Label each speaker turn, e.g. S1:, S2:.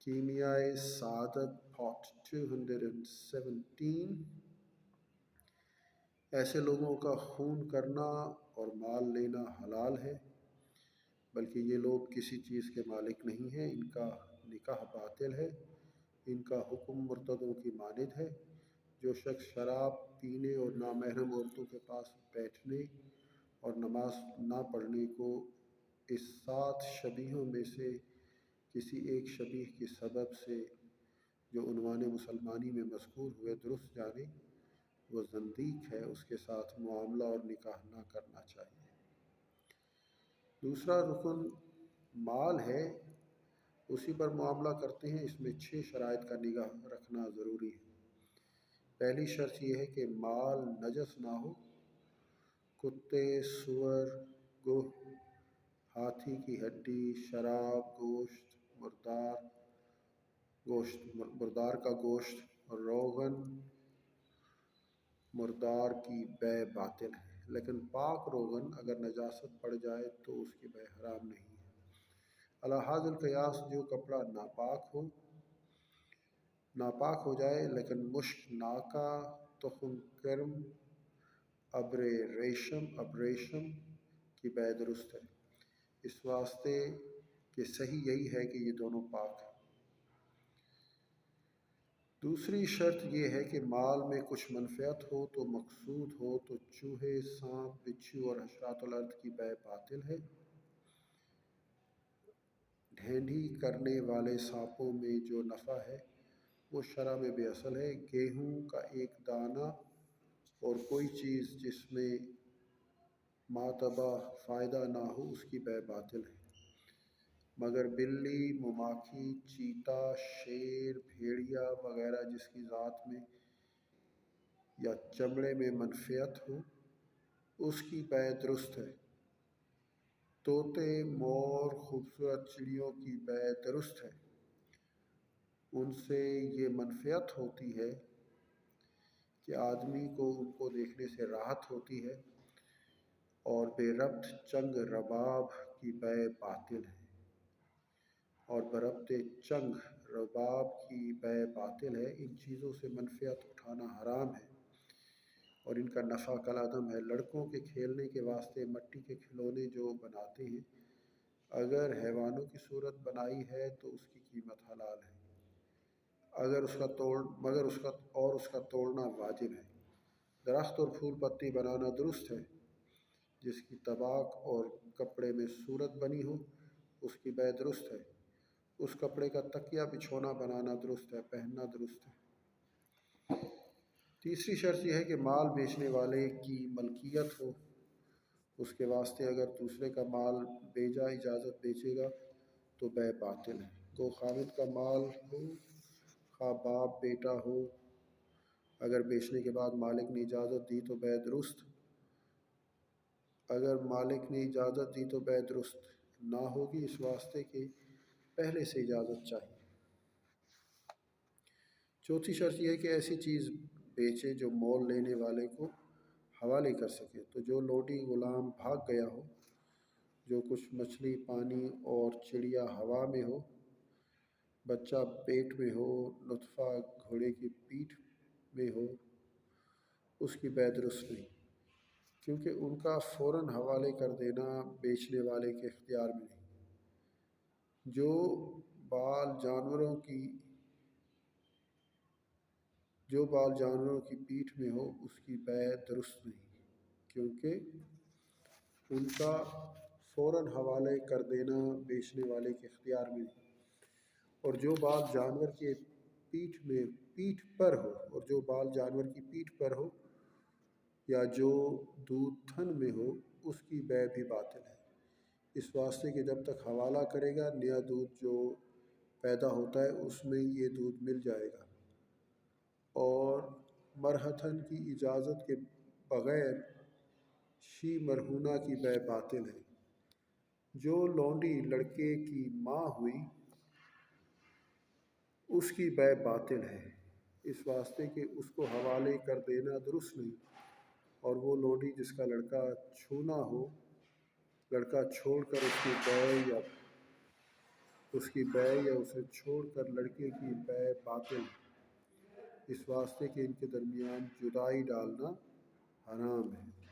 S1: کیمیائے سعادت پارٹ 217۔ ایسے لوگوں کا خون کرنا اور مال لینا حلال ہے، بلکہ یہ لوگ کسی چیز کے مالک نہیں ہیں، ان کا نکاح باطل ہے، ان کا حکم مرتدوں کی مانند ہے۔ جو شخص شراب پینے اور نامحرم عورتوں کے پاس بیٹھنے اور نماز نہ پڑھنے کو اس 7 شبیہوں میں سے کسی ایک شبیہ کے سبب سے جو عنوان مسلمانی میں مذکور ہوئے درست جانے، وہ زندیق ہے، اس کے ساتھ معاملہ اور نکاح نہ کرنا چاہیے۔ دوسرا رکن مال ہے، اسی پر معاملہ کرتے ہیں۔ اس میں 6 شرائط کا نگاہ رکھنا ضروری ہے۔ پہلی شرط یہ ہے کہ مال نجس نہ ہو۔ کتے، سور، گوہ، ہاتھی کی ہڈی، شراب، مردار کا گوشت، روغن مردار کی بے باطل ہے، لیکن پاک روغن اگر نجاست پڑ جائے تو اس کی بے حرام نہیں ہے۔ علی ھذا القیاس جو کپڑا ناپاک ہو جائے لیکن مشک، ناکا، تخم کرم، ابر ریشم کی بے درست ہے، اس واسطے کہ صحیح یہی ہے کہ یہ دونوں پاک ہیں۔ دوسری شرط یہ ہے کہ مال میں کچھ منفعت ہو تو مقصود ہو تو چوہے، سانپ، بچھو اور حشرات الارض کی بے باطل ہے۔ ڈھینڈی کرنے والے سانپوں میں جو نفع ہے وہ شرع میں بے اصل ہے۔ گیہوں کا ایک دانہ اور کوئی چیز جس میں ماتبہ فائدہ نہ ہو اس کی بے باطل ہے، مگر بلی، مماخی، چیتا، شیر، بھیڑیا وغیرہ جس کی ذات میں یا چمڑے میں منفعت ہو اس کی بے درست ہے۔ طوطے، مور، خوبصورت چڑیوں کی بے درست ہے، ان سے یہ منفعت ہوتی ہے کہ آدمی کو ان کو دیکھنے سے راحت ہوتی ہے، اور بے ربط چنگ رباب کی بے باطل ہے، ان چیزوں سے منفعت اٹھانا حرام ہے اور ان کا نفع کالعدم ہے۔ لڑکوں کے کھیلنے کے واسطے مٹی کے کھلونے جو بناتے ہیں، اگر حیوانوں کی صورت بنائی ہے تو اس کی قیمت حلال ہے، مگر اس کا توڑنا واجب ہے۔ درخت اور پھول پتی بنانا درست ہے، جس کی طباق اور کپڑے میں صورت بنی ہو اس کی بے درست ہے، اس کپڑے کا تکیہ بچھونا بنانا درست ہے، پہننا درست ہے۔ تیسری شرط یہ ہے کہ مال بیچنے والے کی ملکیت ہو، اس کے واسطے اگر دوسرے کا مال بیجا اجازت بیچے گا تو بے باطل ہے۔ گو خاوند کا مال ہو، خواہ باپ بیٹا ہو، اگر بیچنے کے بعد مالک نے اجازت دی تو بے درست، اگر مالک نے اجازت دی تو بے درست نہ ہوگی، اس واسطے کہ پہلے سے اجازت چاہیے۔ چوتھی شرط یہ ہے کہ ایسی چیز بیچے جو مول لینے والے کو حوالے کر سکے۔ تو جو لوڈی غلام بھاگ گیا ہو، جو کچھ مچھلی پانی اور چڑیا ہوا میں ہو، بچہ پیٹ میں ہو، نطفہ گھوڑے کی پیٹھ میں ہو، اس کی بے درست نہیں، کیونکہ ان کا فوراً حوالے کر دینا بیچنے والے کے اختیار میں نہیں۔ جو بال جانوروں کی پیٹھ میں ہو اس کی بے درست نہیں، کیونکہ ان کا فوراً حوالے کر دینا بیچنے والے کے اختیار میں نہیں۔ اور جو بال جانور کی پیٹھ پر ہو یا جو دودھ تھن میں ہو اس کی بے بھی باطل ہے، اس واسطے کہ جب تک حوالہ کرے گا نیا دودھ جو پیدا ہوتا ہے اس میں یہ دودھ مل جائے گا، اور مرہتھن کی اجازت کے بغیر شی مرہونہ کی بے باطل ہے۔ جو لونڈی لڑکے کی ماں ہوئی اس کی بے باطل ہے، اس واسطے کہ اس کو حوالے کر دینا درست نہیں، اور وہ لونڈی جس کا لڑکا چھونا ہو، لڑکا چھوڑ کر اس کی بے یا اس کی بے یا اسے چھوڑ کر لڑکے کی بے باطل ہے، اس واسطے کہ ان کے درمیان جدائی ڈالنا حرام ہے۔